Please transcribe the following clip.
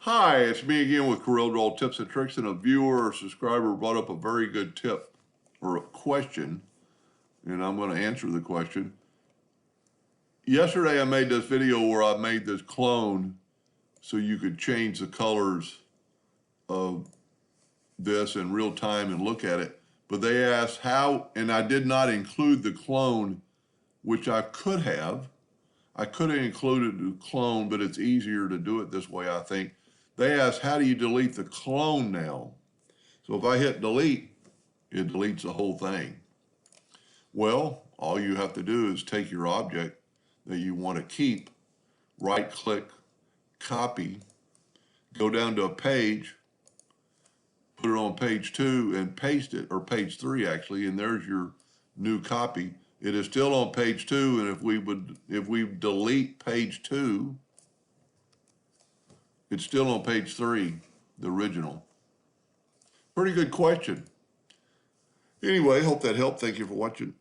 Hi, it's me again with Corel Draw Tips and Tricks, and a viewer or subscriber brought up a very good tip or a question, and I'm going to answer the question. Yesterday I made this video where I made this clone so you could change the colors of this in real time and look at it, but they asked how, and I did not include the clone, which I could have. I could have included the clone, but it's easier to do it this way, I think. They asked, how do you delete the clone now? So if I hit delete, it deletes the whole thing. Well, all you have to do is take your object that you want to keep, right-click, copy, go down to a page, put it on page 2 and paste it, or page 3 actually, and there's your new copy. It is still on page 2, and if we delete page 2, it's still on page 3, the original. Pretty good question. Anyway, hope that helped. Thank you for watching.